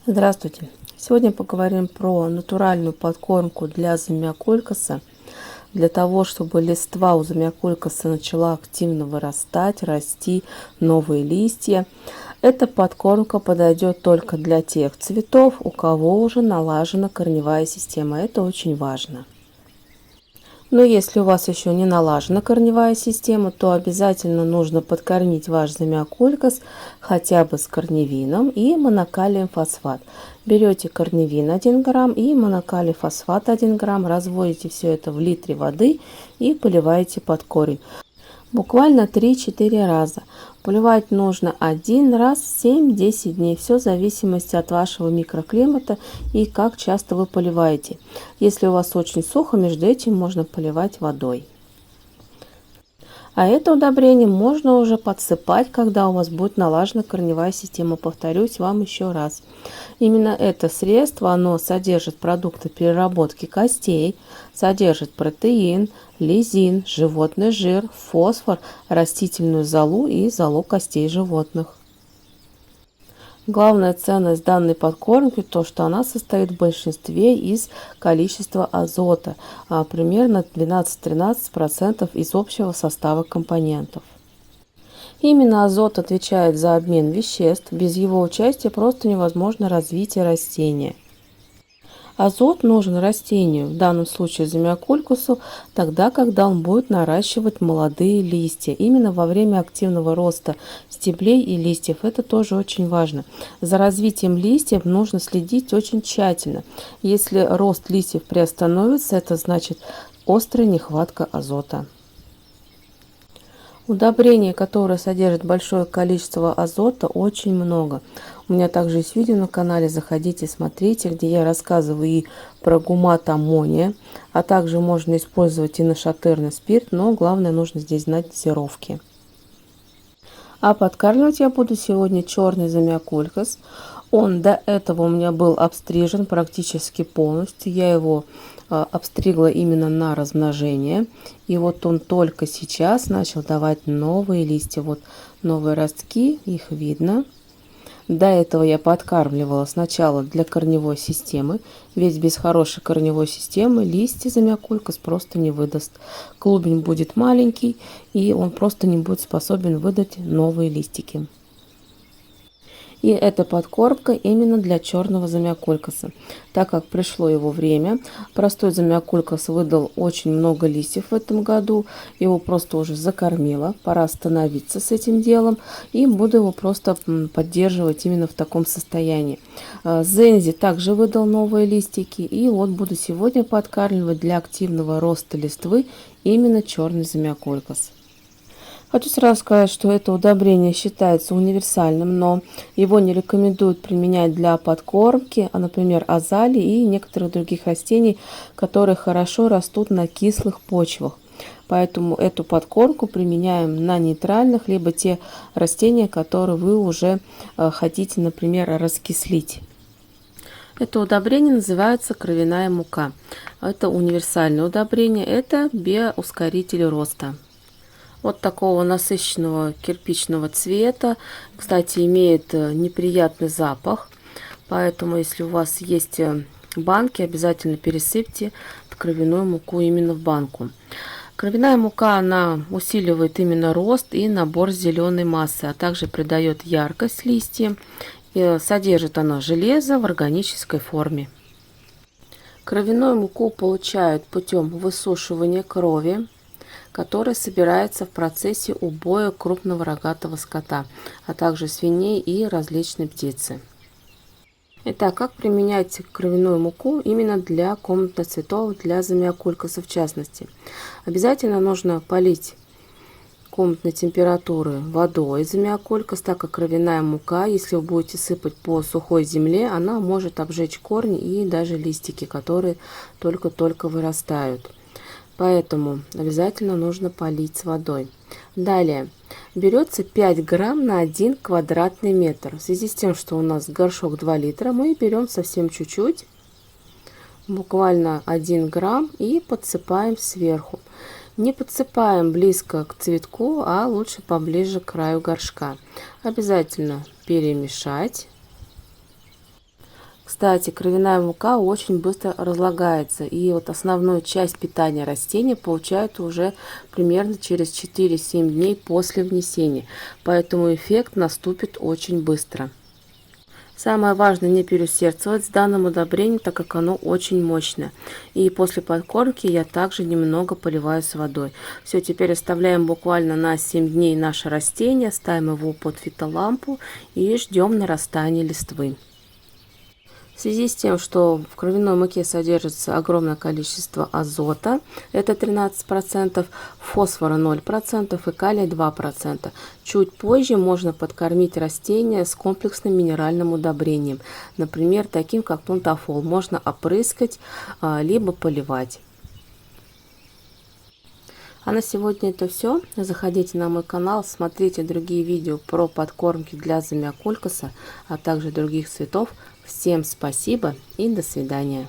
Здравствуйте! Сегодня поговорим про натуральную подкормку для замиокулькаса. Для того, чтобы листва у замиокулькаса начала активно вырастать, расти, новые листья. Эта подкормка подойдет только для тех цветов, у кого уже налажена корневая система. Это очень важно. Но если у вас еще не налажена корневая система, то обязательно нужно подкормить ваш замиокулькас хотя бы с корневином и монокалием фосфат. Берете корневин 1 грамм и монокалий фосфат 1 грамм, разводите все это в литре воды и поливаете под корень. Буквально 3-4 раза. Поливать нужно один раз в 7-10 дней. Все в зависимости от вашего микроклимата и как часто вы поливаете. Если у вас очень сухо, между этим можно поливать водой. А это удобрение можно уже подсыпать, когда у вас будет налажена корневая система. Повторюсь вам еще раз. Именно это средство, оно содержит продукты переработки костей, содержит протеин, лизин, животный жир, фосфор, растительную золу и золу костей животных. Главная ценность данной подкормки то, что она состоит в большинстве из количества азота, примерно 12-13% из общего состава компонентов. Именно азот отвечает за обмен веществ, без его участия просто невозможно развитие растения. Азот нужен растению, в данном случае замиокулькасу, тогда, когда он будет наращивать молодые листья. Именно во время активного роста стеблей и листьев. Это тоже очень важно. За развитием листьев нужно следить очень тщательно. Если рост листьев приостановится, это значит острая нехватка азота. Удобрений, которые содержат большое количество азота, очень много. У меня также есть видео на канале, заходите, смотрите, где я рассказываю и про гумат аммония, а также можно использовать и нашатырный спирт, но главное нужно здесь знать дозировки. А подкармливать я буду сегодня черный замиокулькас. Он до этого у меня был обстрижен практически полностью. Я его обстригла именно на размножение. И вот он только сейчас начал давать новые листья. Вот новые ростки, их видно. До этого я подкармливала сначала для корневой системы, ведь без хорошей корневой системы листья замиокулькас просто не выдаст. Клубень будет маленький, и он просто не будет способен выдать новые листики. И эта подкормка именно для черного замиокулькаса. Так как пришло его время, простой замиокулькас выдал очень много листьев в этом году. Его просто уже закормила. Пора остановиться с этим делом. И буду его просто поддерживать именно в таком состоянии. Зензи также выдал новые листики. И вот буду сегодня подкармливать для активного роста листвы именно черный замиокулькас. Хочу сразу сказать, что это удобрение считается универсальным, но его не рекомендуют применять для подкормки, например, азалий и некоторых других растений, которые хорошо растут на кислых почвах. Поэтому эту подкормку применяем на нейтральных, либо те растения, которые вы уже хотите, например, раскислить. Это удобрение называется кровяная мука. Это универсальное удобрение, это биоускоритель роста. Вот такого насыщенного кирпичного цвета. Кстати, имеет неприятный запах. Поэтому, если у вас есть банки, обязательно пересыпьте кровяную муку именно в банку. Кровяная мука, она усиливает именно рост и набор зеленой массы, а также придает яркость листьям. И содержит она железо в органической форме. Кровяную муку получают путем высушивания крови, которая собирается в процессе убоя крупного рогатого скота, а также свиней и различной птицы. Итак, как применять кровяную муку именно для комнатных цветов, для замиокулькаса в частности? Обязательно нужно полить комнатной температуры водой замиокулькас, так как кровяная мука, если вы будете сыпать по сухой земле, она может обжечь корни и даже листики, которые только-только вырастают. Поэтому обязательно нужно полить с водой. Далее берется 5 грамм на 1 квадратный метр. В связи с тем, что у нас горшок 2 литра, мы берем совсем чуть-чуть, буквально 1 грамм, и подсыпаем сверху. Не подсыпаем близко к цветку, а лучше поближе к краю горшка. Обязательно перемешать. Кстати, кровяная мука очень быстро разлагается, и вот основную часть питания растения получают уже примерно через 4-7 дней после внесения, поэтому эффект наступит очень быстро. Самое важное не переусердствовать с данным удобрением, так как оно очень мощное. И после подкормки я также немного поливаю с водой. Все, теперь оставляем буквально на 7 дней наше растение, ставим его под фитолампу и ждем нарастания листвы. В связи с тем, что в кровяной муке содержится огромное количество азота, это 13%, фосфора 0% и калия 2%. Чуть позже можно подкормить растения с комплексным минеральным удобрением, например, таким как плантафол. Можно опрыскать, либо поливать. А на сегодня это все. Заходите на мой канал, смотрите другие видео про подкормки для замиокулькаса, а также других цветов. Всем спасибо и до свидания.